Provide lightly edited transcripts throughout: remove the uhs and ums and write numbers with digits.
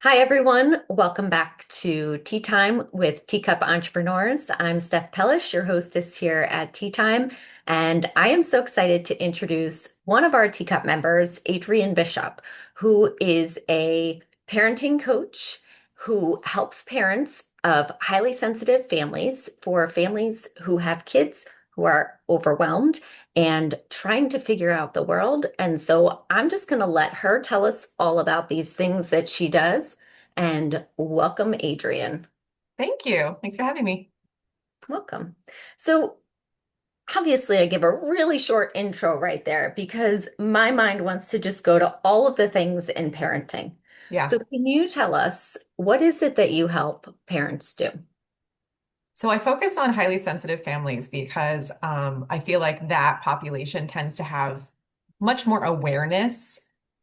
Hi, everyone. Welcome back to Tea Time with TeaCup Entrepreneurs. I'm Steph Pellish, your hostess here at Tea Time, and I am so excited to introduce one of our TeaCup members, Adrienne Bishop, who is a parenting coach who helps parents of highly sensitive families for families who have kids who are overwhelmed and trying to figure out the world. And so I'm just going to let her tell us all about these things that she does. And welcome, Adrienne. Thank you. Thanks for having me. Welcome. So, obviously, I give a really short intro right there because my mind wants to just go to all of the things in parenting. Yeah. So, can you tell us what is it that you help parents do? So I focus on highly sensitive families because I feel like that population tends to have much more awareness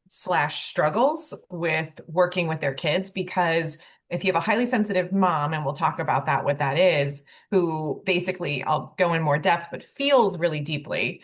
slash struggles with working with their kids because if you have a highly sensitive mom, and we'll talk about that, what that is, who basically, I'll go in more depth, but feels really deeply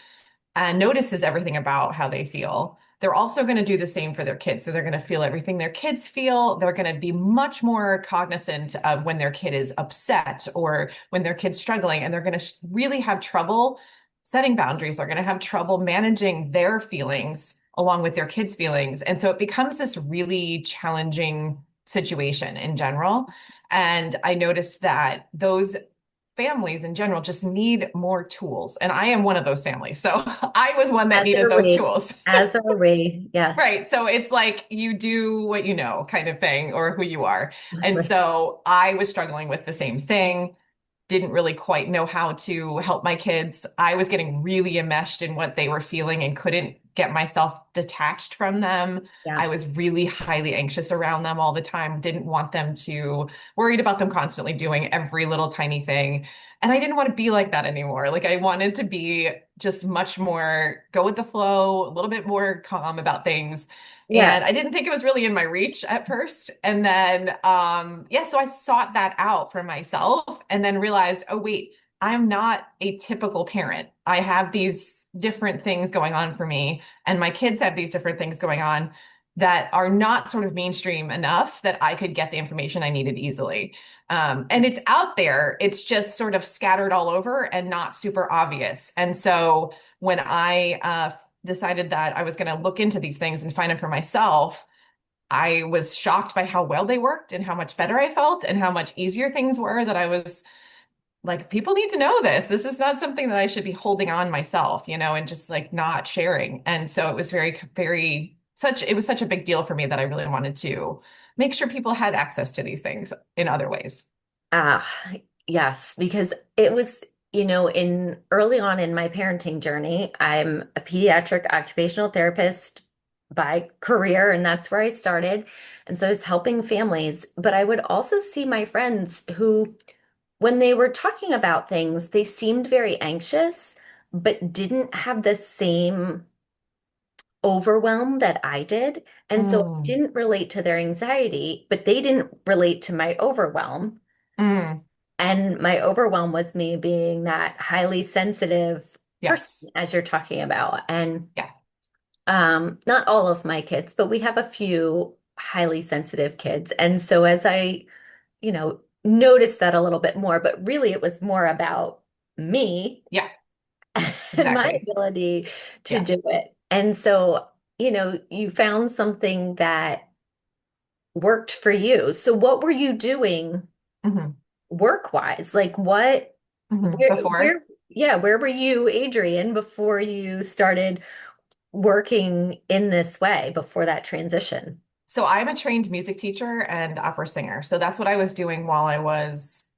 and notices everything about how they feel. They're also going to do the same for their kids. So they're going to feel everything their kids feel. They're going to be much more cognizant of when their kid is upset or when their kid's struggling, and they're going to really have trouble setting boundaries. They're going to have trouble managing their feelings along with their kids' feelings. And so it becomes this really challenging situation in general. And I noticed that those families in general just need more tools. And I am one of those families. So I was one that As needed are those we. tools. As are we. Yes. Right. So it's like you do what you know kind of thing or who you are. And Right. so I was struggling with the same thing, didn't really quite know how to help my kids. I was getting really enmeshed in what they were feeling and couldn't get myself detached from them. Yeah. I was really highly anxious around them all the time, didn't want them to, worried about them constantly doing every little tiny thing. And I didn't want to be like that anymore. Like I wanted to be just much more go with the flow, a little bit more calm about things. Yeah. And I didn't think it was really in my reach at first. And then, yeah, so I sought that out for myself and then realized, oh, wait, I'm not a typical parent. I have these different things going on for me, and my kids have these different things going on that are not sort of mainstream enough that I could get the information I needed easily. And it's out there, it's just sort of scattered all over and not super obvious. And so when I decided that I was going to look into these things and find them for myself, I was shocked by how well they worked and how much better I felt and how much easier things were that I was like, people need to know this. This is not something that I should be holding on myself, and just like not sharing. And so it was it was such a big deal for me that I really wanted to make sure people had access to these things in other ways. Ah, yes, because it was, in early on in my parenting journey, I'm a pediatric occupational therapist by career, and that's where I started. And so I was helping families, but I would also see my friends who, when they were talking about things, they seemed very anxious, but didn't have the same overwhelm that I did. And so I Mm, didn't relate to their anxiety, but they didn't relate to my overwhelm. mm, And my overwhelm was me being that highly sensitive person, yes. as you're talking about. And Yeah. not all of my kids, but we have a few highly sensitive kids. And so as I, noticed that a little bit more, but really it was more about me Yeah. and my Exactly. ability to Yeah. do it. And so, you found something that worked for you. So what were you doing Hmm. work-wise? Like what Hmm. Where, Before. where, yeah, where were you, Adrienne, before you started working in this way, before that transition? So I'm a trained music teacher and opera singer. So that's what I was doing while I was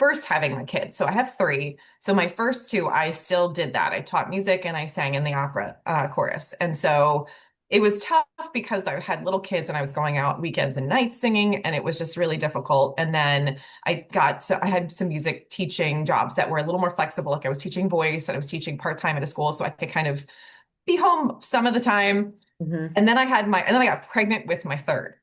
first having my kids. So I have three. So my first two, I still did that. I taught music and I sang in the opera chorus. And so it was tough because I had little kids and I was going out weekends and nights singing, and it was just really difficult. And then I had some music teaching jobs that were a little more flexible. Like I was teaching voice and I was teaching part-time at a school. So I could kind of be home some of the time. Hmm. And then I got pregnant with my third.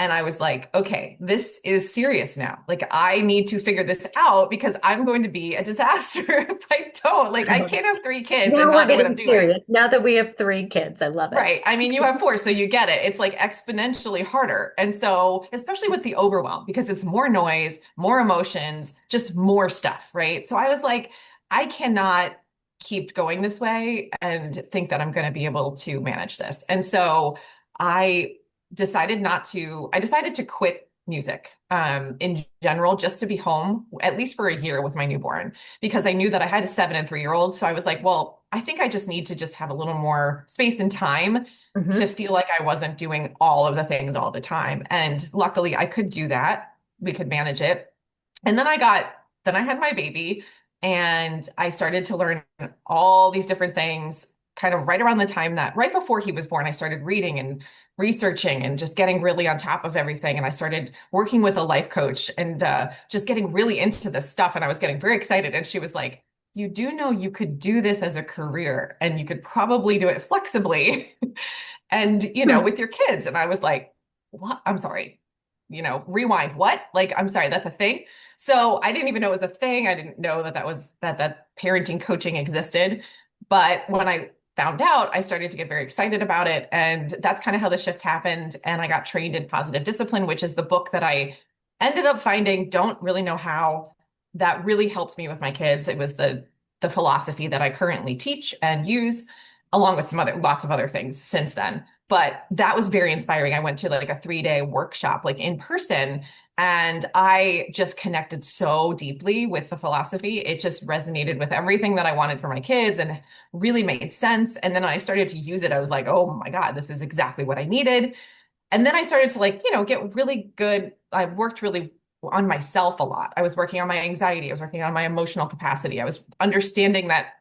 And I was like, okay, this is serious now. Like, I need to figure this out because I'm going to be a disaster if I don't. Like, I can't have three kids and Now we're not know what I'm getting doing. serious. Now that we have three kids, I love it. Right. I mean, you have four, so you get it. It's like exponentially harder. And so, especially with the overwhelm, because it's more noise, more emotions, just more stuff. Right. So I was like, I cannot keep going this way and think that I'm going to be able to manage this. And so I I decided to quit music in general, just to be home at least for a year with my newborn because I knew that I had a 7 and 3-year-old. So I was like, well, I think I just need to just have a little more space and time to Hmm. feel like I wasn't doing all of the things all the time. And luckily I could do that. We could manage it. And then I had my baby and I started to learn all these different things kind of right around the time that right before he was born, I started reading and researching and just getting really on top of everything. And I started working with a life coach and just getting really into this stuff. And I was getting very excited. And she was like, you do know you could do this as a career and you could probably do it flexibly and, with your kids. And I was like, what? I'm sorry. Rewind. What? Like, I'm sorry, that's a thing. So I didn't even know it was a thing. I didn't know that parenting coaching existed. But when I found out, I started to get very excited about it. And that's kind of how the shift happened. And I got trained in positive discipline, which is the book that I ended up finding, don't really know how, that really helps me with my kids. It was the philosophy that I currently teach and use, along with some other lots of other things since then. But that was very inspiring. I went to like a 3-day workshop, like in person, and I just connected so deeply with the philosophy. It just resonated with everything that I wanted for my kids and really made sense. And then I started to use it. I was like, oh my God, this is exactly what I needed. And then I started to like, get really good. I worked really on myself a lot. I was working on my anxiety. I was working on my emotional capacity. I was understanding that,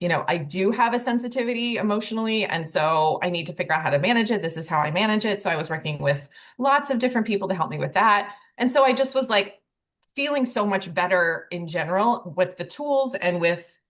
I do have a sensitivity emotionally. And so I need to figure out how to manage it. This is how I manage it. So I was working with lots of different people to help me with that. And so I just was like feeling so much better in general with the tools and with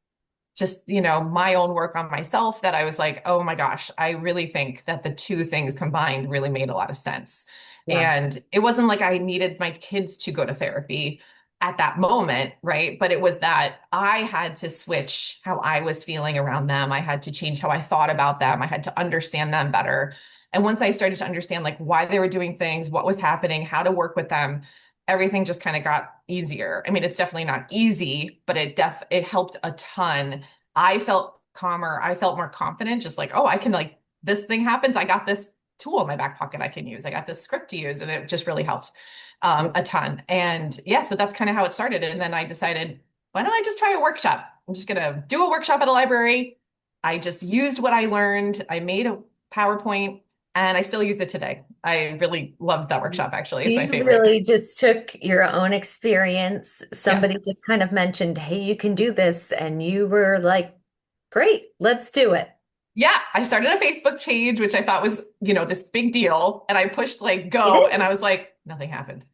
just, my own work on myself that I was like, oh my gosh, I really think that the two things combined really made a lot of sense. Yeah. And it wasn't like I needed my kids to go to therapy at that moment, right? But it was that I had to switch how I was feeling around them. I had to change how I thought about them. I had to understand them better. And once I started to understand like why they were doing things, what was happening, how to work with them, everything just kind of got easier. I mean, it's definitely not easy, but it helped a ton. I felt calmer. I felt more confident, just like, oh, I can like this thing happens. I got this tool in my back pocket I can use. I got this script to use, and it just really helped Yeah. a ton. And yeah, so that's kind of how it started. And then I decided, why don't I just try a workshop? I'm just gonna do a workshop at a library. I just used what I learned. I made a PowerPoint and I still use it today. I really loved that workshop, actually. It's my You favorite. really just took your own experience. Yeah. Somebody just kind of mentioned, hey, you can do this. And you were like, great, let's do it. Yeah, I started a Facebook page, which I thought was, this big deal. And I pushed like It go, and I is. was like, nothing happened.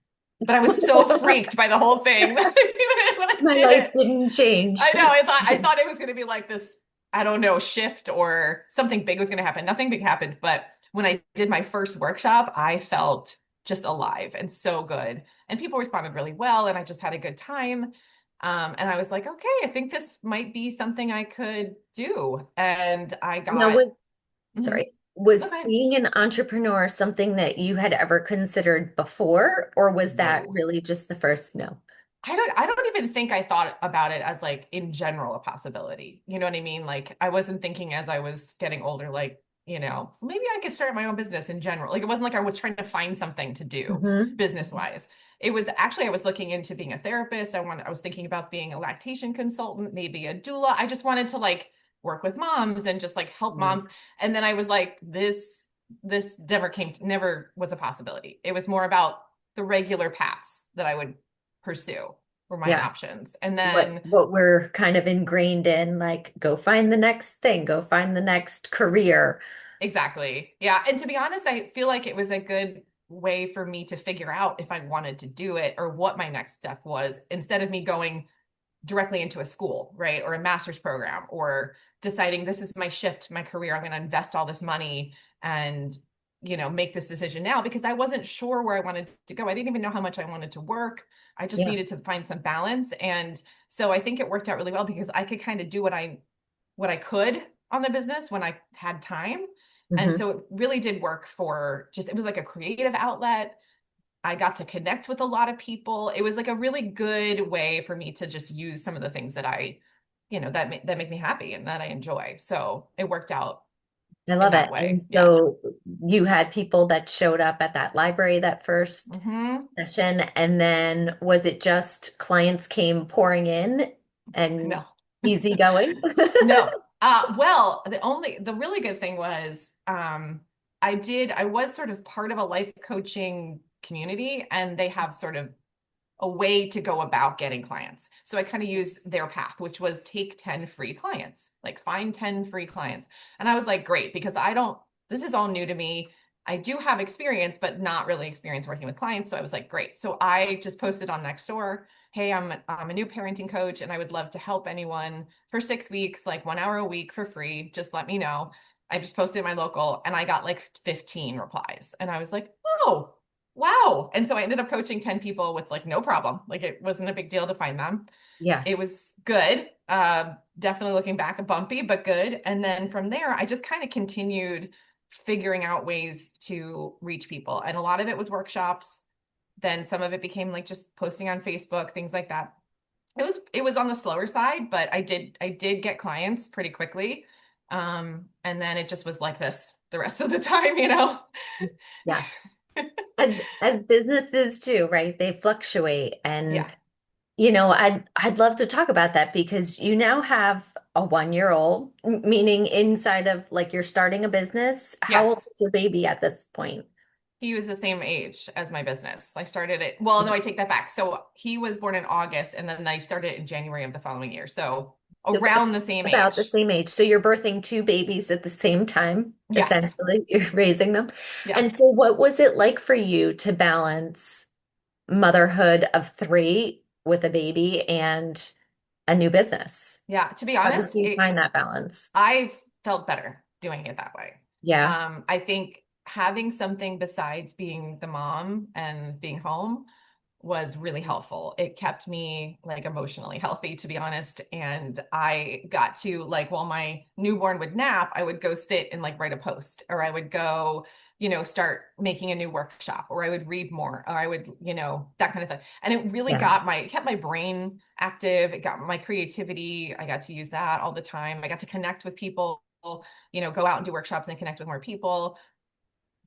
But I was so freaked by the whole thing, even when I My did life it. didn't change. I know. I thought it was going to be like this, I don't know, shift or something big was going to happen. Nothing big happened. But when I did my first workshop, I felt just alive and so good. And people responded really well. And I just had a good time. And I was like, okay, I think this might be something I could do. And I Now, got, mhm. sorry, was Okay. being an entrepreneur something that you had ever considered before, or was that No. really just the first no? I don't even think I thought about it as like in general a possibility. You know what I mean? Like I wasn't thinking as I was getting older, like, maybe I could start my own business in general. Like it wasn't like I was trying to find something to do Hmm. business wise. It was actually I was looking into being a therapist. I was thinking about being a lactation consultant, maybe a doula. I just wanted to like work with moms and just like help Yeah. moms. And then I was like, this never was a possibility. It was more about the regular paths that I would pursue were my Yeah. options. And what then what we're kind of ingrained in, like go find the next thing, go find the next career. exactly. Yeah. And to be honest, I feel like it was a good way for me to figure out if I wanted to do it or what my next step was instead of me going directly into a school, right? Or a master's program or deciding this is my shift, my career. I'm going to invest all this money and, make this decision now because I wasn't sure where I wanted to go. I didn't even know how much I wanted to work. I just Yeah. needed to find some balance. And so I think it worked out really well because I could kind of do what I could on the business when I had time. And Hmm. so it really did work for just, it was like a creative outlet. I got to connect with a lot of people. It was like a really good way for me to just use some of the things that that make me happy and that I enjoy. So it worked out I in love that it. way. And Yeah. so you had people that showed up at that library that first Hmm. session, and then was it just clients came pouring in and No, easy going? no. Well, the really good thing was, I was sort of part of a life coaching community and they have sort of a way to go about getting clients. So I kind of used their path, which was take 10 free clients, like find 10 free clients. And I was like, great, because this is all new to me. I do have experience, but not really experience working with clients. So I was like, great. So I just posted on Nextdoor, hey, I'm a new parenting coach and I would love to help anyone for 6 weeks, like 1 hour a week for free. Just let me know. I just posted my local and I got like 15 replies. And I was like, oh, wow. And so I ended up coaching 10 people with like no problem. Like it wasn't a big deal to find them. Yeah. It was good. Definitely looking back, a bumpy, but good. And then from there, I just kind of continued figuring out ways to reach people. And a lot of it was workshops. Then some of it became like just posting on Facebook, things like that. It was on the slower side, but I did get clients pretty quickly. And then it just was like this the rest of the time. Yes. As businesses too, right? They fluctuate. Yeah. And I'd love to talk about that because you now have a 1 year old, meaning inside of like you're starting a business. How old Yes. is your baby at this point? He was the same age as my business. I started it. Well, no, I take that back. So he was born in August and then I started it in January of the following year. So So around the same about the age. same age. So you're birthing two babies at the same time, Yes. essentially. You're raising them. And so Yes. what was it like for you to balance motherhood of three with a baby and a new business? Yeah. To be How did honest, you find that balance? I felt better doing it that way. Yeah. I think having something besides being the mom and being home was really helpful. It kept me like emotionally healthy, to be honest. And I got to like, while my newborn would nap, I would go sit and like write a post, or I would go, start making a new workshop, or I would read more, or I would, that kind of thing. And it really Yeah. it kept my brain active. It got my creativity. I got to use that all the time. I got to connect with people, go out and do workshops and connect with more people.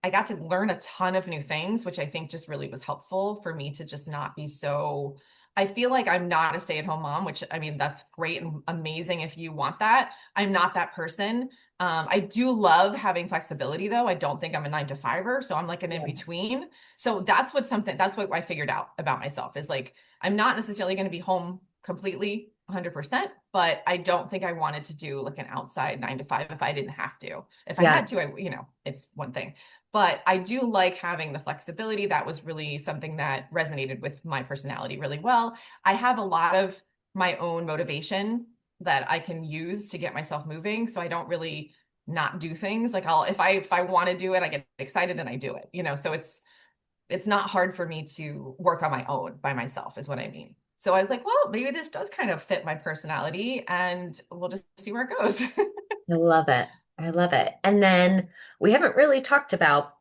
I got to learn a ton of new things, which I think just really was helpful for me to just not be so. I feel like I'm not a stay-at-home mom, which I mean, that's great and amazing if you want that. I'm not that person. I do love having flexibility though. I don't think I'm a 9 to 5er, so I'm like an Yeah. in-between. So that's what I figured out about myself is like, I'm not necessarily going to be home completely 100%, but I don't think I wanted to do like an outside 9 to 5 if I didn't have to. If I Yeah. had to, it's one thing. But I do like having the flexibility. That was really something that resonated with my personality really well. I have a lot of my own motivation that I can use to get myself moving. So I don't really not do things. Like if I want to do it, I get excited and I do it. So it's not hard for me to work on my own by myself, is what I mean. So I was like, well, maybe this does kind of fit my personality and we'll just see where it goes. I love it. I love it. And then we haven't really talked about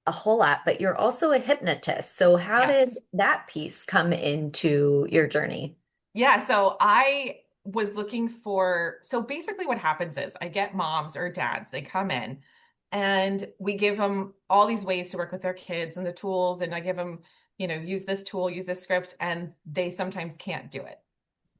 a whole lot, but you're also a hypnotist. So how did Yes. that piece come into your journey? Yeah, so I was looking so basically what happens is I get moms or dads, they come in and we give them all these ways to work with their kids and the tools. And I give them, use this tool, use this script, and they sometimes can't do it.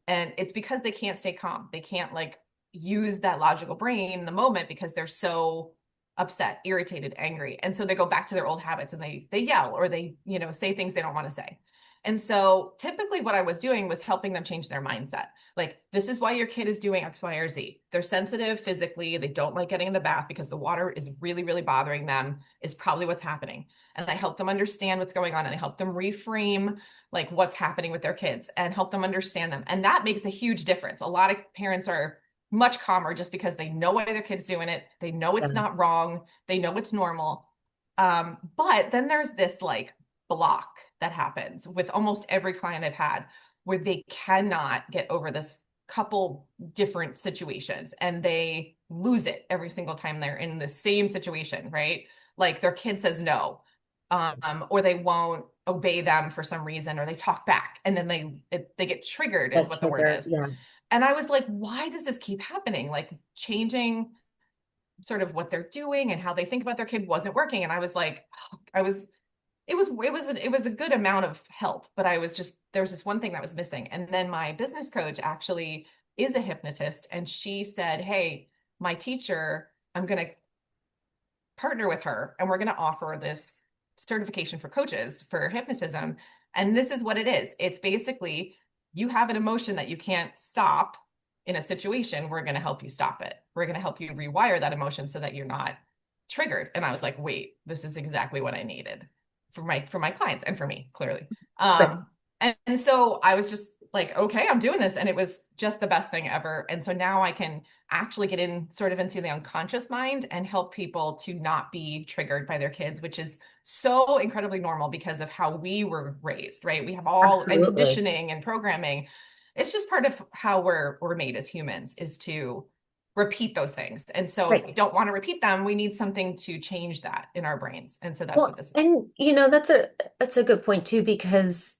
And it's because they can't stay calm. They can't like use that logical brain in the moment because they're so upset, irritated, angry. And so they go back to their old habits and they yell or they, say things they don't want to say. And so typically what I was doing was helping them change their mindset. Like, this is why your kid is doing X, Y, or Z. They're sensitive physically. They don't like getting in the bath because the water is really, really bothering them, is probably what's happening. And I help them understand what's going on and I help them reframe like what's happening with their kids and help them understand them. And that makes a huge difference. A lot of parents are much calmer just because they know why their kid's doing it. They know it's Yeah. not wrong. They know it's normal. But then there's this like block that happens with almost every client I've had where they cannot get over this couple different situations and they lose it every single time they're in the same situation, right? Like their kid says no, or they won't obey them for some reason, or they talk back and then they get triggered is That what the word trigger, is. yeah. And I was like, why does this keep happening? Like changing sort of what they're doing and how they think about their kid wasn't working. And I was like, I was it was a good amount of help, but I was just there was this one thing that was missing. And then my business coach actually is a hypnotist, and she said, "Hey, my teacher, I'm going to partner with her, and we're going to offer this certification for coaches for hypnotism. And this is what it is. It's basically you have an emotion that you can't stop in a situation. We're going to help you stop it. We're going to help you rewire that emotion so that you're not triggered." And I was like, wait, this is exactly what I needed for my clients and for me, clearly. Right. And so I was just like, okay, I'm doing this. And it was just the best thing ever. And so now I can actually get in sort of into the unconscious mind and help people to not be triggered by their kids, which is so incredibly normal because of how we were raised, right? We have all and Absolutely. conditioning and programming. It's just part of how we're made as humans is to repeat those things. And so if we Right. don't want to repeat them, we need something to change that in our brains. And so that's what Well, this is. and that's a good point too, because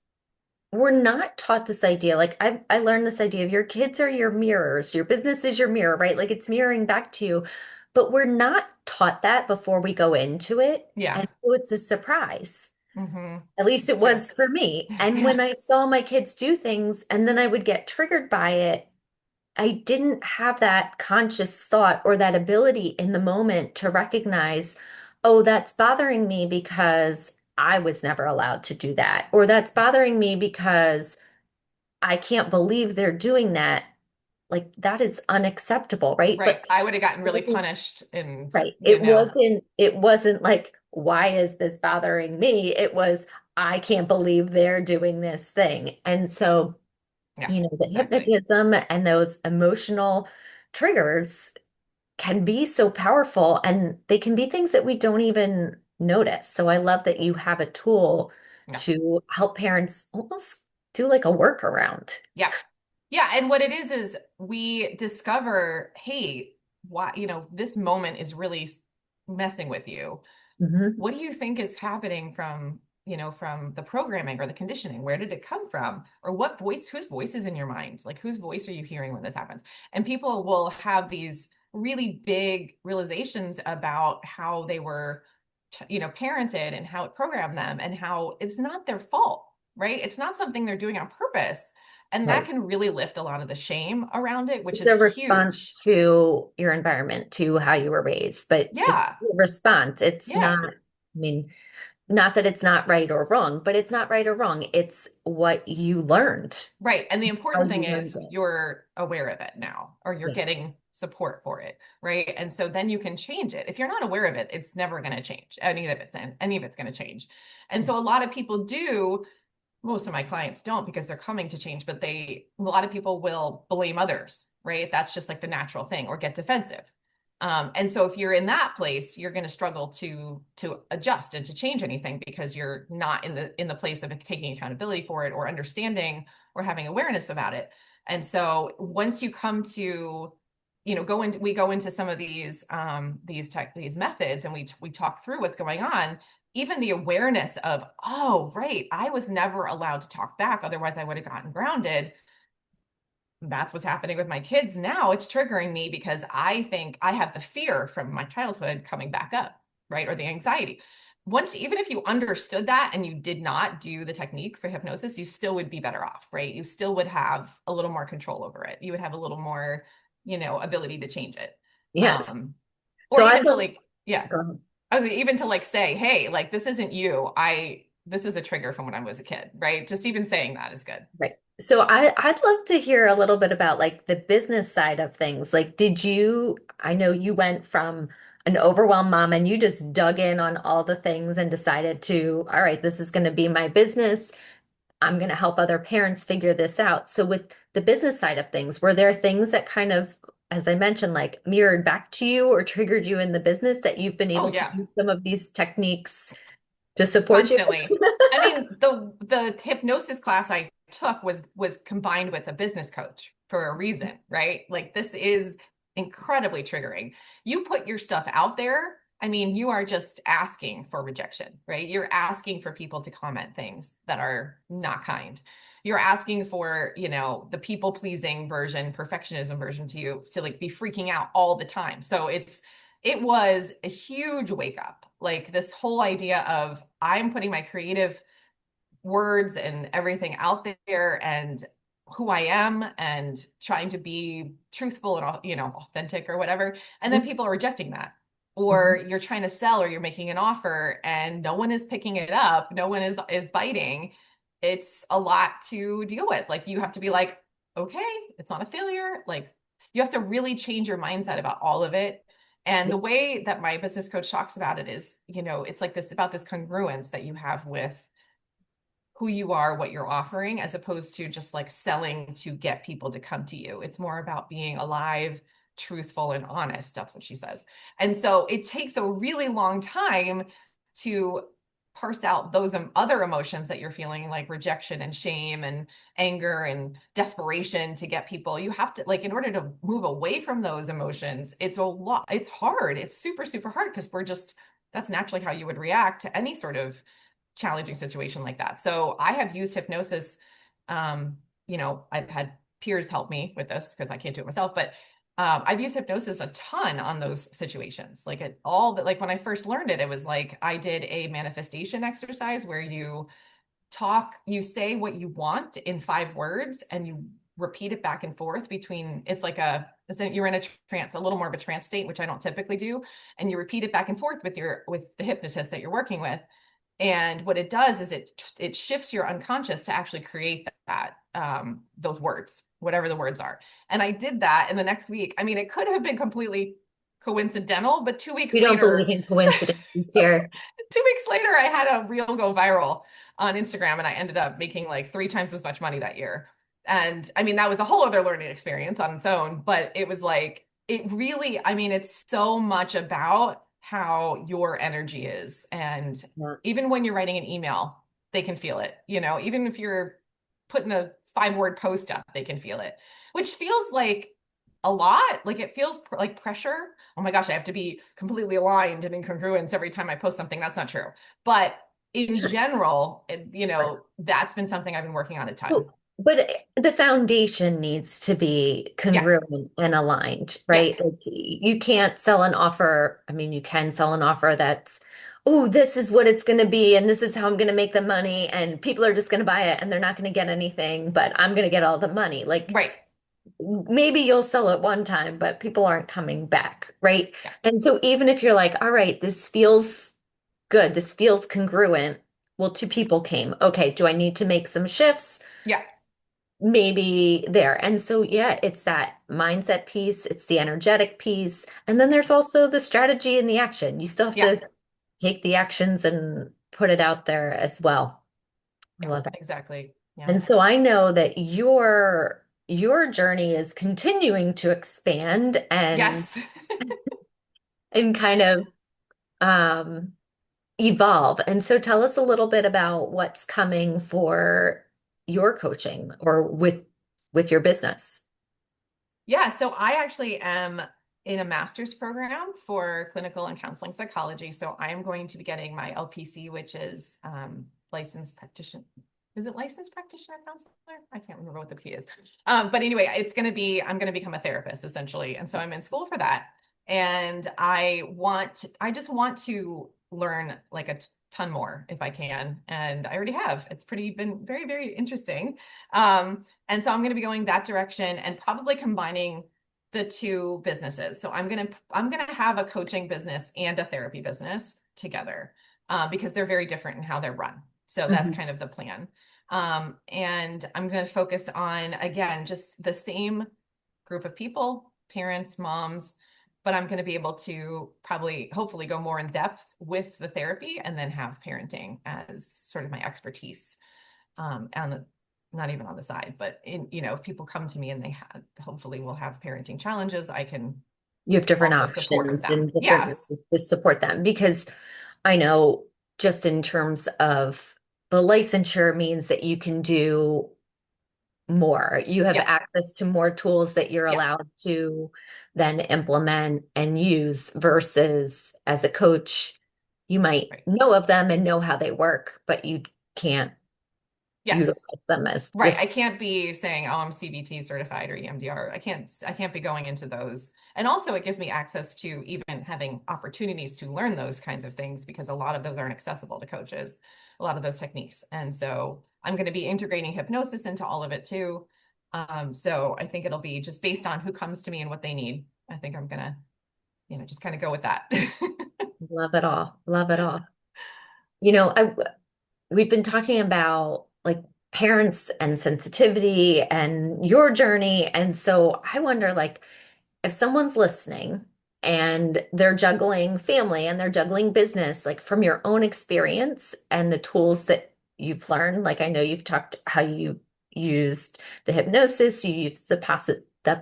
we're not taught this idea. Like I learned this idea of your kids are your mirrors, your business is your mirror, right? Like it's mirroring back to you. But we're not taught that before we go into it. Yeah. And so it's a surprise. Hmm. At least It's it true. was for me. And Yeah. when I saw my kids do things and then I would get triggered by it, I didn't have that conscious thought or that ability in the moment to recognize, oh, that's bothering me because I was never allowed to do that. Or that's bothering me because I can't believe they're doing that. Like that is unacceptable, right? Right. But I would have gotten it really wasn't punished and, right. you know, It wasn't like, why is this bothering me? It was, I can't believe they're doing this thing. And so yeah, the exactly. hypnotism and those emotional triggers can be so powerful and they can be things that we don't even notice. So I love that you have a tool Yeah. to help parents almost do like a workaround. Yeah. Yeah. And what it is we discover, hey, why, this moment is really messing with you. Hmm. What do you think is happening from the programming or the conditioning? Where did it come from? Or whose voice is in your mind? Like, whose voice are you hearing when this happens? And people will have these really big realizations about how they were, parented and how it programmed them and how it's not their fault, right? It's not something they're doing on purpose. And that Right. can really lift a lot of the shame around it, which It's is a response huge. to your environment, to how you were raised, but it's Yeah. a response. It's Yeah. not, I mean, not that it's not right or wrong, but it's not right or wrong. It's what you learned, Right. And the how important thing you learned is it. you're aware of it now, or you're Yeah. getting support for it, right? And so then you can change it. If you're not aware of it, it's never going to change. Any of it's going to change. And so a lot of people do, most of my clients don't because they're coming to change, but a lot of people will blame others, right? That's just like the natural thing, or get defensive. And so if you're in that place, you're going to struggle to adjust and to change anything because you're not in the place of taking accountability for it or understanding or having awareness about it. And so once you come to, we go into some of these methods and we talk through what's going on. Even the awareness of, oh, right, I was never allowed to talk back, otherwise I would have gotten grounded. That's what's happening with my kids now. It's triggering me because I think I have the fear from my childhood coming back up, right? Or the anxiety. Even if you understood that and you did not do the technique for hypnosis, you still would be better off, right? You still would have a little more control over it. You would have a little more, ability to change it. Yes. Or So I even to love, like, yeah, go ahead. I was even to like say, hey, like this isn't you. This is a trigger from when I was a kid, right? Just even saying that is good. Right. So I'd love to hear a little bit about like the business side of things. Like, I know you went from an overwhelmed mom and you just dug in on all the things and decided to, all right, this is going to be my business. I'm going to help other parents figure this out. So with the business side of things, were there things that kind of as I mentioned, like mirrored back to you or triggered you in the business that you've been Oh able to yeah, use some of these techniques to support you? constantly. I mean, the hypnosis class I took was combined with a business coach for a reason, right? Like this is incredibly triggering. You put your stuff out there, I mean, you are just asking for rejection, right? You're asking for people to comment things that are not kind. You're asking for, the people pleasing version, perfectionism version to you to like be freaking out all the time. So it was a huge wake up. Like this whole idea of I'm putting my creative words and everything out there and who I am and trying to be truthful and authentic or whatever. And then people are rejecting that. Mhm. Or you're trying to sell or you're making an offer and no one is picking it up, no one is biting. It's a lot to deal with. Like you have to be like, okay, it's not a failure. Like you have to really change your mindset about all of it. And Yeah. the way that my business coach talks about it is, it's like this about this congruence that you have with who you are, what you're offering, as opposed to just like selling to get people to come to you. It's more about being alive, truthful, and honest. That's what she says. And so it takes a really long time to parse out those other emotions that you're feeling, like rejection and shame and anger and desperation to get people. You have to, like, in order to move away from those emotions, it's a lot, it's hard. It's super, super hard because that's naturally how you would react to any sort of challenging situation like that. So I have used hypnosis. I've had peers help me with this because I can't do it myself, but I've used hypnosis a ton on those situations. Like like when I first learned it, it was like I did a manifestation exercise where you say what you want in 5 words and you repeat it back and forth you're in a trance, a little more of a trance state, which I don't typically do. And you repeat it back and forth with the hypnotist that you're working with. And what it does is it shifts your unconscious to actually create those words, whatever the words are. And I did that in the next week. I mean, it could have been completely coincidental, but 2 weeks We don't believe later, in coincidences here. 2 weeks later, I had a reel go viral on Instagram and I ended up making like 3 times as much money that year. And I mean, that was a whole other learning experience on its own, but it was like, it really, I mean, it's so much about how your energy is. And Yeah. even when you're writing an email, they can feel it. Even if you're putting a 5-word post up, they can feel it, which feels like a lot. Like it feels like pressure. Oh my gosh, I have to be completely aligned and in congruence every time I post something. That's not true. But in Sure. general, that's been something I've been working on a ton. But the foundation needs to be Yeah. congruent and aligned, Yeah. right? Like you can't sell an offer. I mean, you can sell an offer that's, oh, this is what it's going to be, and this is how I'm going to make the money, and people are just going to buy it, and they're not going to get anything, but I'm going to get all the money. Like Right. maybe you'll sell it one time, but people aren't coming back, right? Yeah. And so even if you're like, all right, this feels good, this feels congruent. Well, 2 people came. Okay, do I need to make some shifts? Yeah. Maybe there. And so, yeah, it's that mindset piece, it's the energetic piece, and then there's also the strategy and the action. You still have Yeah. to take the actions and put it out there as well. I Yeah. love it. Exactly. Yeah. And so I know that your journey is continuing to expand Yes. and kind of um evolve. And so tell us a little bit about what's coming for your coaching or with your business. Yeah, so I actually am in a master's program for clinical and counseling psychology. So I am going to be getting my LPC, which is licensed practitioner. Is it licensed practitioner counselor? I can't remember what the P is. But anyway, I'm going to become a therapist essentially. And so I'm in school for that. And I just want to learn like a ton more if I can. And I already have. It's been very, very interesting. And so I'm going to be going that direction and probably combining the two businesses. So I'm going to have a coaching business and a therapy business together because they're very different in how they're run. So that's Mhm. kind of the plan. And I'm going to focus on, again, just the same group of people, parents, moms, but I'm going to be able to probably, hopefully, go more in depth with the therapy and then have parenting as sort of my expertise on not even on the side, but if people come to me and hopefully will have parenting challenges, I can You have different also support options them. and different Yes. ways to support them because I know just in terms of the licensure means that you can do more. You have Yep. access to more tools that you're Yeah. allowed to then implement and use versus as a coach, you might Right. know of them and know how they work, but you can't utilize Yes. them as Right. this. I can't be saying, oh, I'm CBT certified or EMDR. I can't be going into those. And also it gives me access to even having opportunities to learn those kinds of things because a lot of those aren't accessible to coaches, a lot of those techniques. And so I'm going to be integrating hypnosis into all of it too. So I think it'll be just based on who comes to me and what they need. I think I'm gonna, just kind of go with that. Love it all. Love it all. We've been talking about like parents and sensitivity and your journey. And so I wonder, like, if someone's listening and they're juggling family and they're juggling business, like from your own experience and the tools that you've learned, like I know you've talked how you used the hypnosis, you used the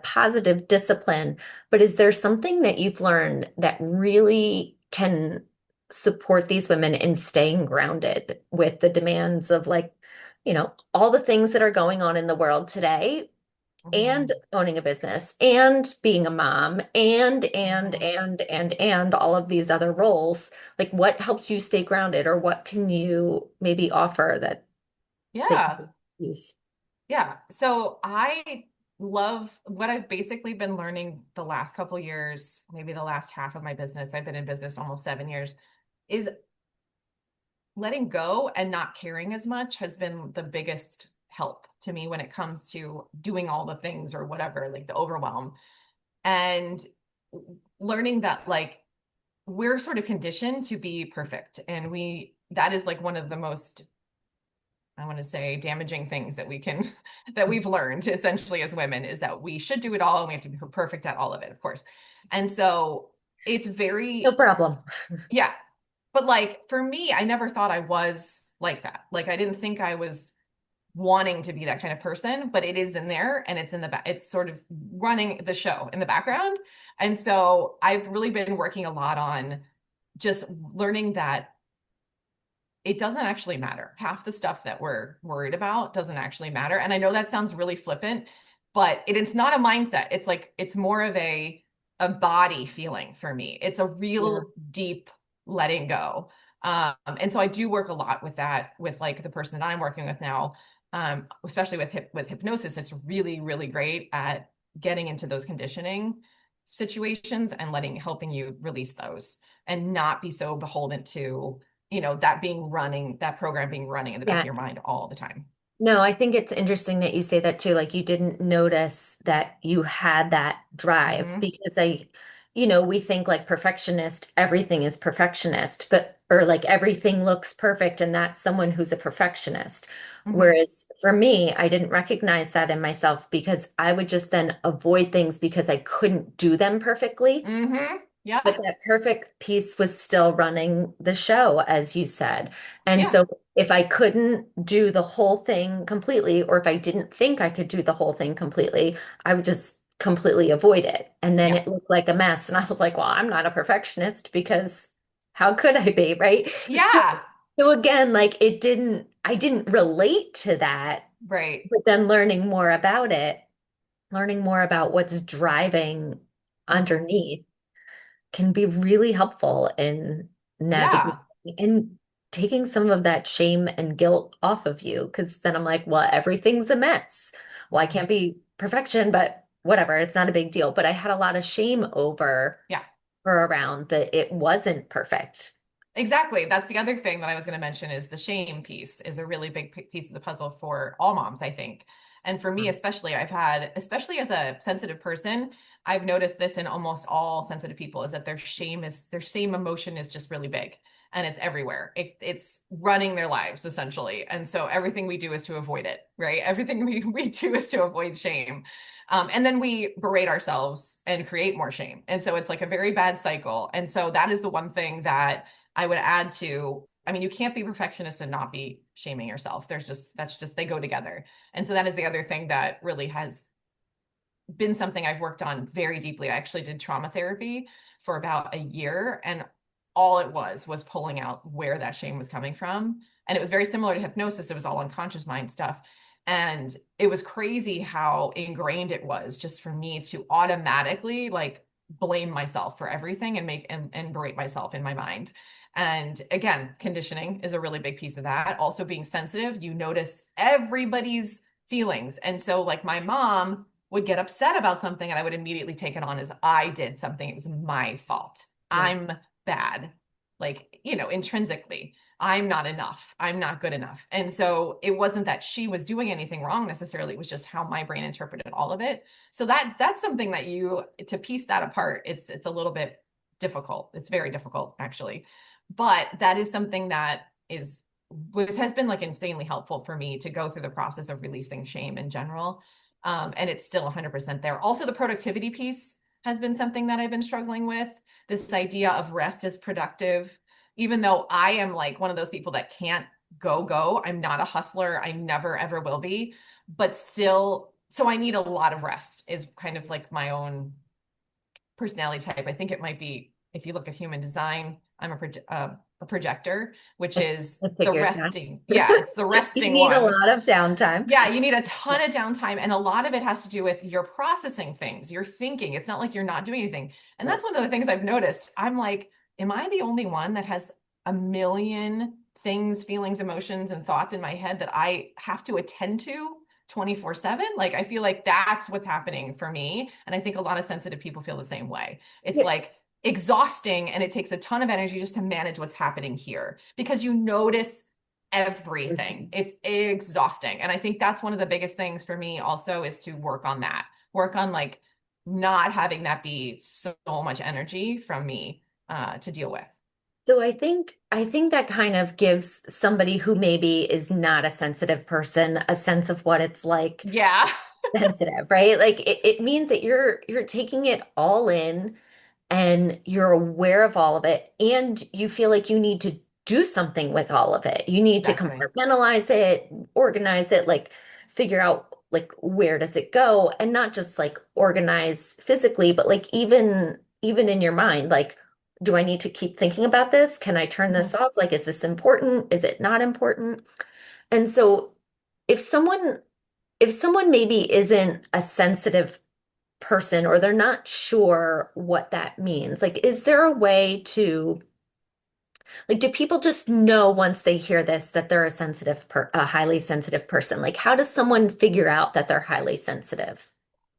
positive discipline, but is there something that you've learned that really can support these women in staying grounded with the demands of like, all the things that are going on in the world today and Mhm. owning a business and being a mom Mhm. and all of these other roles, like what helps you stay grounded or what can you maybe offer that you Yeah. could use? Yeah. So I love what I've basically been learning the last couple years, maybe the last half of my business. I've been in business almost 7 years, is letting go and not caring as much has been the biggest help to me when it comes to doing all the things or whatever, like the overwhelm. And learning that like we're sort of conditioned to be perfect. And that is like one of the most, I want to say, damaging things that we can that we've learned essentially as women is that we should do it all and we have to be perfect at all of it, of course. And so it's No very, problem. yeah. But like for me, I never thought I was like that. Like I didn't think I was wanting to be that kind of person, but it is in there and it's in the back. It's sort of running the show in the background. And so I've really been working a lot on just learning that it doesn't actually matter. Half the stuff that we're worried about doesn't actually matter. And I know that sounds really flippant, but it's not a mindset. It's like it's more of a body feeling for me. It's a Yeah. real deep letting go. And so I do work a lot with that with like the person that I'm working with now. Especially with hypnosis, it's really, really great at getting into those conditioning situations and helping you release those and not be so beholden to that program being running in the back of Yeah. your mind all the time. No, I think it's interesting that you say that too. Like you didn't notice that you had that drive Hmm. because we think like perfectionist, everything is perfectionist, or like everything looks perfect and that's someone who's a perfectionist. Hmm. Whereas for me, I didn't recognize that in myself because I would just then avoid things because I couldn't do them perfectly. Hmm. Yeah. But that perfect piece was still running the show, as you said. And Yeah. so if I couldn't do the whole thing completely, or if I didn't think I could do the whole thing completely, I would just completely avoid it. And then Yeah. it looked like a mess. And I was like, well, I'm not a perfectionist because how could I be, right? So, Yeah. so again, like I didn't relate to that, Right. but then learning more about what's driving Hmm. underneath can be really helpful in navigating Yeah. and taking some of that shame and guilt off of you. Because then I'm like, well, everything's a mess. Well, I Hmm. can't be perfection, but whatever, it's not a big deal. But I had a lot of shame over Yeah. or around that it wasn't perfect. Exactly. That's the other thing that I was going to mention is the shame piece is a really big piece of the puzzle for all moms, I think. And for me, especially, especially as a sensitive person, I've noticed this in almost all sensitive people is that their shame emotion is just really big and it's everywhere. It's running their lives essentially. And so everything we do is to avoid it, right? Everything we do is to avoid shame. And then we berate ourselves and create more shame. And so it's like a very bad cycle. And so that is the one thing that I would add to I mean, you can't be a perfectionist and not be shaming yourself. That's just, they go together. And so that is the other thing that really has been something I've worked on very deeply. I actually did trauma therapy for about a year, and all it was pulling out where that shame was coming from. And it was very similar to hypnosis. It was all unconscious mind stuff. And it was crazy how ingrained it was just for me to automatically like blame myself for everything and and berate myself in my mind. And again, conditioning is a really big piece of that. Also being sensitive, you notice everybody's feelings. And so like my mom would get upset about something and I would immediately take it on as I did something. It was my fault. Yeah. I'm bad. Like, you know, intrinsically, I'm not enough. I'm not good enough. And so it wasn't that she was doing anything wrong necessarily. It was just how my brain interpreted all of it. So that's something that you to piece that apart, it's a little bit difficult. It's very difficult actually. But that is something that is has been like insanely helpful for me to go through the process of releasing shame in general. And it's still 100% there. Also, the productivity piece has been something that I've been struggling with. This idea of rest is productive, even though I am like one of those people that can't go. I'm not a hustler. I never, ever will be. But still, so I need a lot of rest, is kind of like my own personality type. I think it might be, if you look at human design, I'm a projector, which is I the figured that. resting. Yeah, it's the You resting need a one. lot of downtime. Yeah, you need a ton of downtime. And a lot of it has to do with your processing things, your thinking. It's not like you're not doing anything. And that's one of the things I've noticed. I'm like, am I the only one that has a million things, feelings, emotions, and thoughts in my head that I have to attend to 24/7? Like, I feel like that's what's happening for me. And I think a lot of sensitive people feel the same way. It's Yeah. like exhausting and it takes a ton of energy just to manage what's happening here because you notice everything. It's exhausting. And I think that's one of the biggest things for me also is to work on that. Work on like not having that be so much energy from me to deal with. So I think that kind of gives somebody who maybe is not a sensitive person a sense of what it's like Yeah. sensitive, right? Like it means that you're taking it all in and you're aware of all of it and you feel like you need to do something with all of it. You need to Exactly. compartmentalize it, organize it, like figure out like where does it go and not just like organize physically, but like even in your mind, like do I need to keep thinking about this? Can I turn this Mhm. off? Like is this important? Is it not important? And so if someone if someone maybe isn't a sensitive person or they're not sure what that means, like, is there a way to, like, do people just know once they hear this that they're a highly sensitive person? Like, how does someone figure out that they're highly sensitive?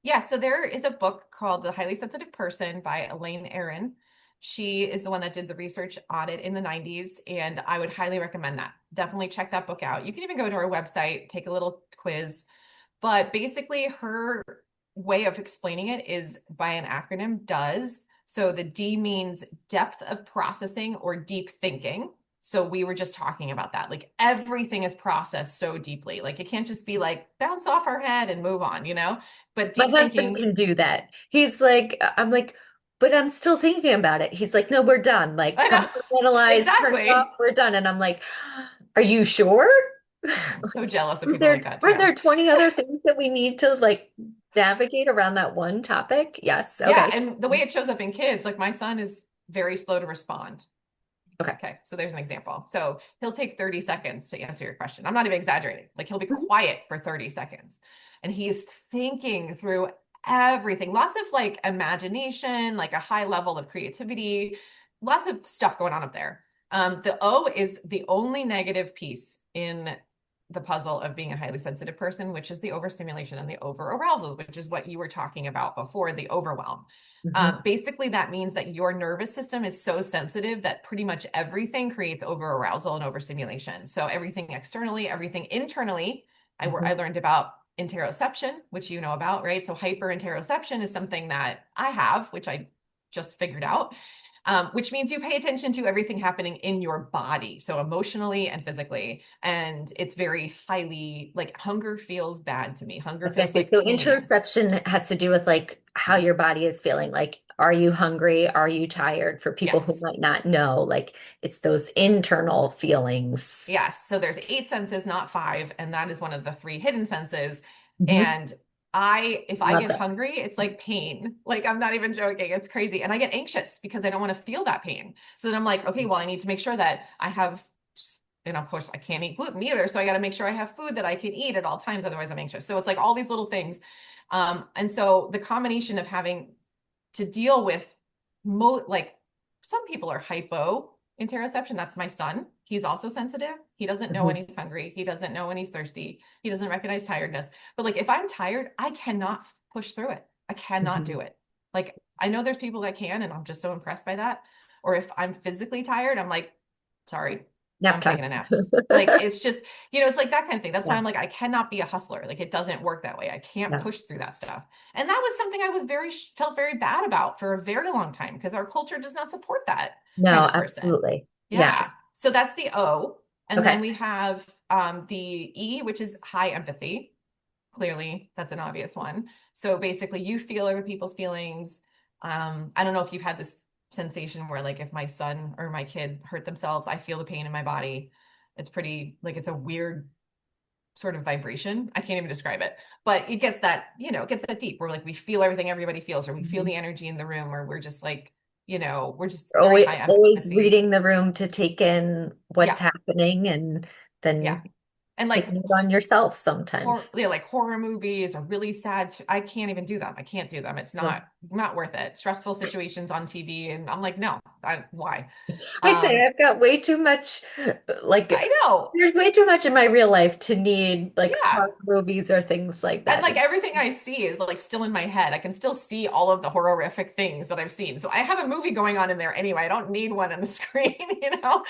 Yeah, so there is a book called The Highly Sensitive Person by Elaine Aron. She is the one that did the research on it in the 90s, and I would highly recommend that. Definitely check that book out. You can even go to her website, take a little quiz. But basically, her way of explaining it is by an acronym, DOES. So the D means depth of processing or deep thinking. So we were just talking about that. Like everything is processed so deeply. Like it can't just be like bounce off our head and move on, you know? But My deep husband thinking, can do that. He's like, I'm like, but I'm still thinking about it. He's like, no, we're done. Like, I know, compartmentalize, turn it off, exactly. we're done. And I'm like, are you sure? I'm so jealous of Aren't people like there that too. aren't there 20 other things that we need to like navigate around that one topic? Yes. Yeah. Okay. And the way it shows up in kids, like my son is very slow to respond. Okay. Okay, so there's an example. So he'll take 30 seconds to answer your question. I'm not even exaggerating. Like he'll be Mhm. quiet for 30 seconds and he's thinking through everything. Lots of like imagination, like a high level of creativity, lots of stuff going on up there. The O is the only negative piece in the puzzle of being a highly sensitive person, which is the overstimulation and the overarousal, which is what you were talking about before, the overwhelm. Mhm. Basically, that means that your nervous system is so sensitive that pretty much everything creates overarousal and overstimulation. So everything externally, everything internally. I Mhm. learned about interoception, which you know about, right? So hyperinteroception is something that I have, which I just figured out, which means you pay attention to everything happening in your body, so emotionally and physically. And it's very highly like hunger feels bad to me. I Hunger was gonna feels say, like so pain. interoception has to do with like how your body is feeling. Like, are you hungry? Are you tired? For people who Yes. might not know, like it's those internal feelings. Yes. So there's eight senses, not five. And that is one of the three hidden senses. Mhm. And if I Love get it. hungry, it's like pain. Like I'm not even joking. It's crazy. And I get anxious because I don't want to feel that pain. So then I'm like, okay, well, I need to make sure that I have, and of course I can't eat gluten either. So I got to make sure I have food that I can eat at all times. Otherwise I'm anxious. So it's like all these little things. And so the combination of having to deal with like some people are hypo interoception. That's my son. He's also sensitive. He doesn't know when Mhm. he's hungry. He doesn't know when he's thirsty. He doesn't recognize tiredness. But like if I'm tired, I cannot push through it. I cannot do Mhm. it. Like I know there's people that can, and I'm just so impressed by that. Or if I'm physically tired, I'm like, sorry, Nap I'm time. taking a nap. Like it's just, it's like that kind of thing. That's why Yeah. I'm like, I cannot be a hustler. Like it doesn't work that way. I can't Yeah. push through that stuff. And that was something I was felt very bad about for a very long time because our culture does not support that kind No, of person. absolutely. Yeah. Yeah. So that's the O. And then Okay. we have the E, which is high empathy. Clearly, that's an obvious one. So basically, you feel other people's feelings. I don't know if you've had this sensation where, like, if my son or my kid hurt themselves, I feel the pain in my body. It's pretty, like, it's a weird sort of vibration. I can't even describe it, but it gets that, it gets that deep where like we feel everything everybody feels, or we feel Mhm. the energy in the room, or we're just like, we're just very Always, high always empathy. reading the room to take in what's Yeah. happening and Yeah. then And taking like it on yourself sometimes. yeah, like horror movies are really sad. I can't even do them. I can't do them. It's Yeah. not worth it. Stressful situations on TV, and I'm like, no, why? I say Um, I've got way too much, like, I know. there's way too much in my real life to need like Yeah. horror movies or things like And that. like everything I see is like still in my head. I can still see all of the horrific things that I've seen. So I have a movie going on in there anyway. I don't need one on the screen, you know?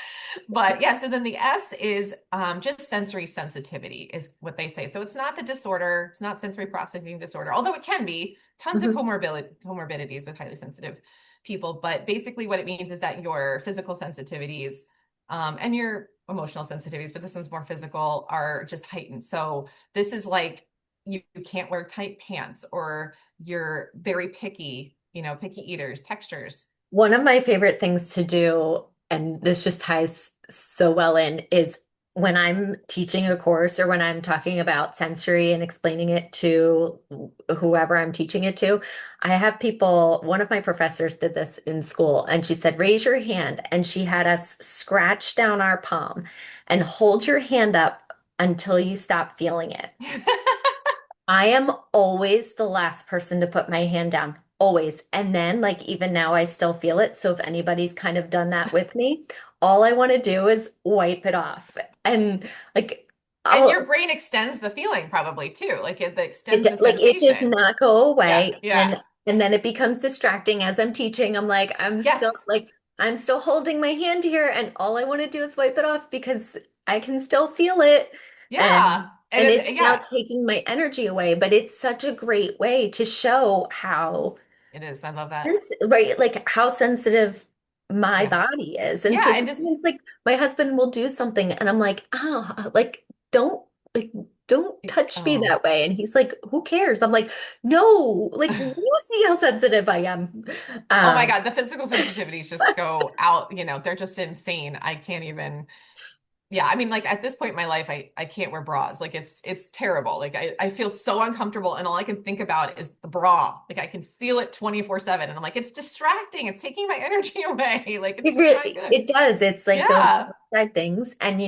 But yeah, so then the S is just sensory sensitivity is what they say. So it's not the disorder, it's not sensory processing disorder, although it can be tons of Mhm. comorbidities with highly sensitive people. But basically what it means is that your physical sensitivities and your emotional sensitivities, but this one's more physical, are just heightened. So this is like you can't wear tight pants, or you're very picky, picky eaters, textures. One of my favorite things to do, and this just ties so well in, is when I'm teaching a course or when I'm talking about sensory and explaining it to whoever I'm teaching it to, I have people, one of my professors did this in school, and she said, raise your hand. And she had us scratch down our palm and hold your hand up until you stop feeling it. I am always the last person to put my hand down, always. And then, like, even now, I still feel it. So, if anybody's kind of done that with me, all I want to do is wipe it off. And, like, And your I'll, brain extends the feeling probably too. Like it extends the it does sensation. not go Yeah, away. yeah. And then it becomes distracting as I'm teaching. I'm like, Yes. I'm still holding my hand here. And all I want to do is wipe it off because I can still feel it. Yeah. And, And and it's it's now yeah, taking my energy away, but it's such a great way to show how it is. I love that. right, like how sensitive my Yeah. body is. And so Yeah, and just sometimes like my husband will do something and I'm like, oh, don't like don't touch me oh. that way. And he's like, who cares? I'm like, no, like you see how sensitive I am. Oh my Um, God, the physical sensitivities just go out, they're just insane. I can't even. Yeah, I mean, like at this point in my life, I can't wear bras. Like it's terrible. Like I feel so uncomfortable, and all I can think about is the bra. Like I can feel it 24/7, and I'm like, it's distracting. It's taking my energy away. Like it's just not good. it does. It's like those Yeah. outside things. And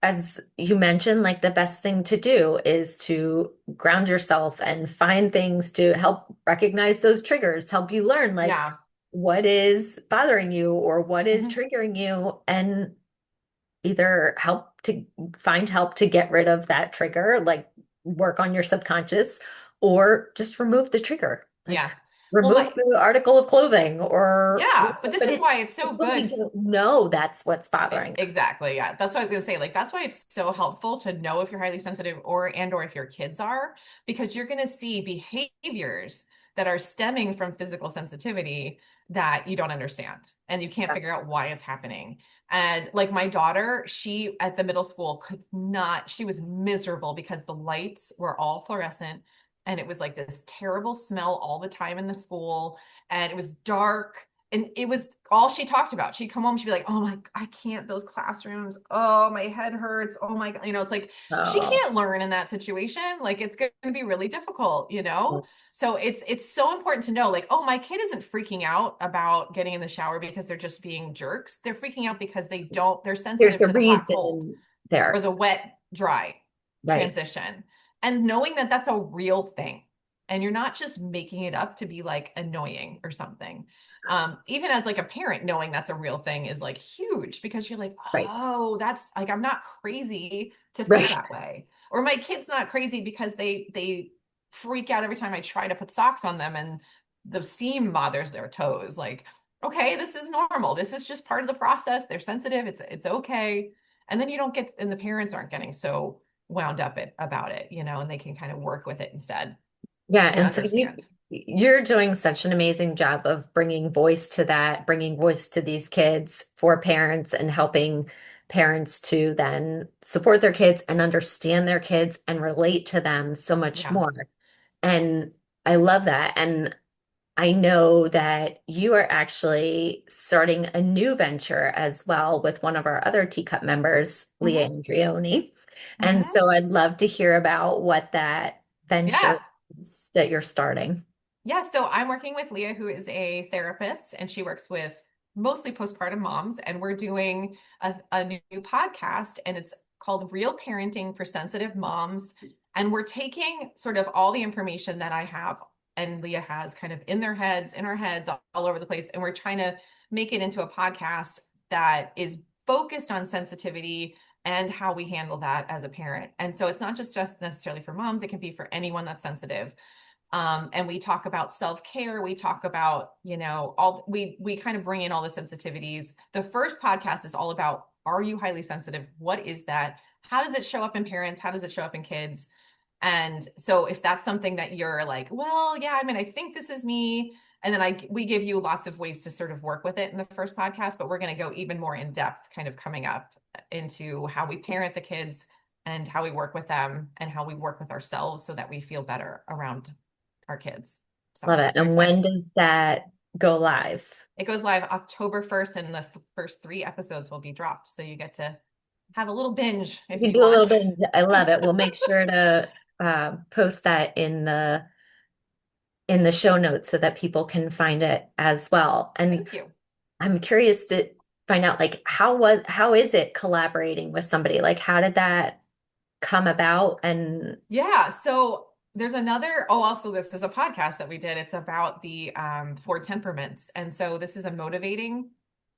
as you mentioned, like the best thing to do is to ground yourself and find things to help recognize those triggers, help you learn like Yeah. what is bothering you or what is Mhm. triggering you, and either find help to get rid of that trigger, like work on your subconscious, or just remove the trigger. Like Yeah. Well, remove the article of clothing or yeah, but this but is why it's so it's when we good. don't know that's what's bothering us. Exactly. Yeah. That's what I was going to say. Like, that's why it's so helpful to know if you're highly sensitive or if your kids are, because you're going to see behaviors that are stemming from physical sensitivity that you don't understand and you can't Yeah. figure out why it's happening. And like my daughter, she at the middle school she was miserable because the lights were all fluorescent and it was like this terrible smell all the time in the school, and it was dark. And it was all she talked about. She'd come home, she'd be like, oh my, I can't, those classrooms. Oh, my head hurts. Oh my God. It's like she Oh, can't learn in that situation. Like it's going to be really difficult, you yeah. know? So it's so important to know, like, oh, my kid isn't freaking out about getting in the shower because they're just being jerks. They're freaking out because they're There's sensitive a to the hot cold reason or there. the wet dry Right. transition. And knowing that that's a real thing. And you're not just making it up to be like annoying or something. Even as like a parent, knowing that's a real thing is like huge, because you're like, Right. oh, that's like, I'm not crazy to feel Right. that way. Or my kid's not crazy because they freak out every time I try to put socks on them and the seam bothers their toes. Like, okay, this is normal. This is just part of the process. They're sensitive. It's okay. And then you don't get, and the parents aren't getting so wound up about it, and they can kind of work with it instead Yeah, and and so understand. you're doing such an amazing job of bringing voice to that, bringing voice to these kids for parents and helping parents to then support their kids and understand their kids and relate to them so much Yeah. more. And I love that. And I know that you are actually starting a new venture as well with one of our other teacup members, Leah Hmm. Andrioni. And Hmm. so I'd love to hear about what that venture Yeah. is that you're starting. Yeah. So I'm working with Leah, who is a therapist, and she works with mostly postpartum moms. And we're doing a new podcast, and it's called Real Parenting for Sensitive Moms. And we're taking sort of all the information that I have and Leah has kind of in their heads, in our heads, all over the place. And we're trying to make it into a podcast that is focused on sensitivity and how we handle that as a parent. And so it's not just necessarily for moms, it can be for anyone that's sensitive. And we talk about self-care. We talk about, all we kind of bring in all the sensitivities. The first podcast is all about, are you highly sensitive? What is that? How does it show up in parents? How does it show up in kids? And so if that's something that you're like, well, yeah, I mean, I think this is me. And then we give you lots of ways to sort of work with it in the first podcast, but we're going to go even more in depth kind of coming up into how we parent the kids and how we work with them and how we work with ourselves so that we feel better around our kids. So Love I'm it. very And when excited. does that go live? It goes live October 1st, and the first 3 episodes will be dropped. So you get to have a little binge You if can you do a little want. bit. I love it. We'll make sure to post that in the show notes so that people can find it as well. And Thank you. I'm curious to find out like how is it collaborating with somebody? Like how did that come about? And Yeah. So there's also this is a podcast that we did. It's about the 4 temperaments. And so this is a motivating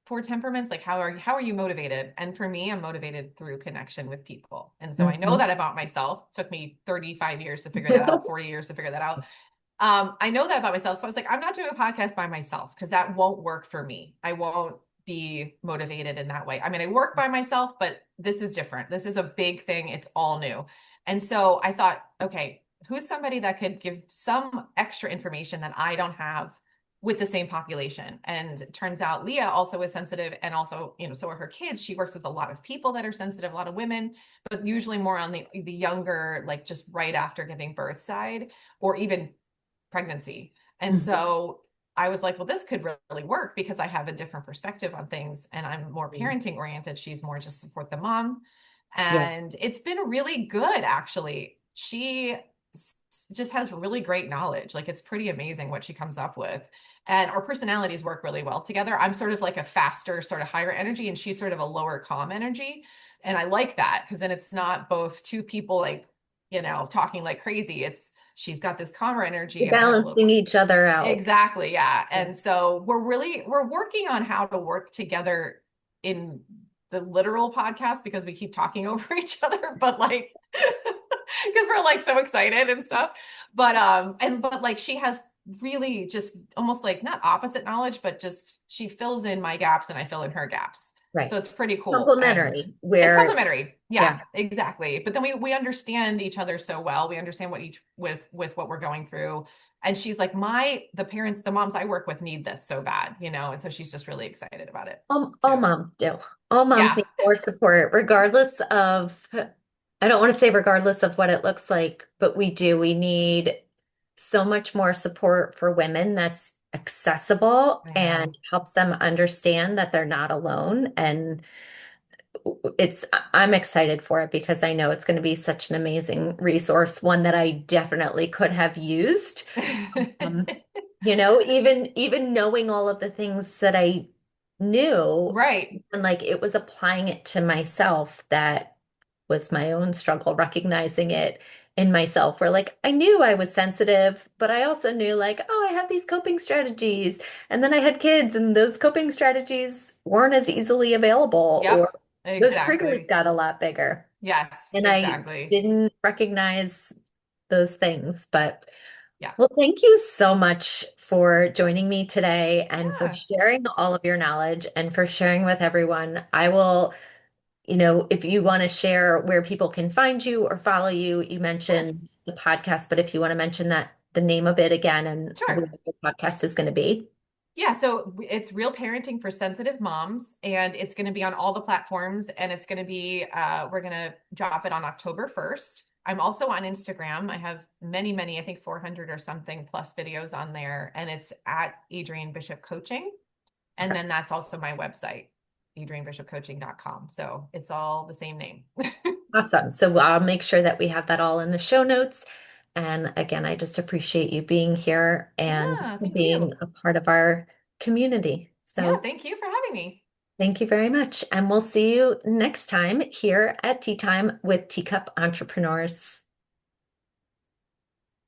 4 temperaments. Like how are you motivated? And for me, I'm motivated through connection with people. And so I know Mhm. that about myself. It took me 35 years to figure that out, 40 years to figure that out. I know that about myself. So I was like, I'm not doing a podcast by myself because that won't work for me. I won't be motivated in that way. I mean, I work by myself, but this is different. This is a big thing. It's all new. And so I thought, okay, who's somebody that could give some extra information that I don't have with the same population? And it turns out Leah also is sensitive, and also, so are her kids. She works with a lot of people that are sensitive, a lot of women, but usually more on the younger, like just right after giving birth side, or even pregnancy. And Mhm. so I was like, well, this could really work because I have a different perspective on things and I'm more parenting oriented. She's more just support the mom. Yeah. And it's been really good, actually. She just has really great knowledge. Like it's pretty amazing what she comes up with. And our personalities work really well together. I'm sort of like a faster, sort of higher energy, and she's sort of a lower calm energy. And I like that because then it's not both two people like, talking like crazy. She's got this calmer energy You're and I have a little balancing more. each other out. Exactly, yeah. Yeah. And so we're working on how to work together in the literal podcast because we keep talking over each other, but like because we're like so excited and stuff. But like she has really just almost like not opposite knowledge, but just she fills in my gaps and I fill in her gaps. Right. So it's pretty cool. And Complementary, it's where, complementary. Yeah, yeah. exactly. But then we understand each other so well. We understand what each with what we're going through. And she's like, the moms I work with need this so bad, and so she's just really excited about it All too. moms do. All moms Yeah. need more support, regardless of, I don't want to say regardless of what it looks like, but we do. We need so much more support for women that's accessible I and know. helps them understand that they're not alone. And it's, I'm excited for it because I know it's going to be such an amazing resource, one that I definitely could have used. Um, even knowing all of the things that I knew, Right. and like it was applying it to myself that was my own struggle, recognizing it in myself, where like I knew I was sensitive, but I also knew like, oh, I have these coping strategies. And then I had kids, and those coping strategies weren't as easily available, Yep. or those triggers Exactly. got a lot bigger. Yes, And I exactly. didn't recognize those things. But Yeah. well, thank you so much for joining me today and for Yeah. sharing all of your knowledge and for sharing with everyone. I will, if you want to share where people can find you or follow you, you Sure. mentioned the podcast, but if you want to mention that the name of it again and where Sure. the podcast is going to be. Yeah, so it's Real Parenting for Sensitive Moms, and it's going to be on all the platforms, and it's going to be, we're going to drop it on October 1st. I'm also on Instagram. I have many, many, I think 400 or something plus videos on there, and it's at Adrienne Bishop Coaching. And then that's also my website, adriennebishopcoaching.com. So it's all the same name. Awesome. So I'll make sure that we have that all in the show notes. And again, I just appreciate you being here and Yeah, thank being you. a part of our community. Yeah, So thank you for having me. thank you very much. And we'll see you next time here at Tea Time with Teacup Entrepreneurs.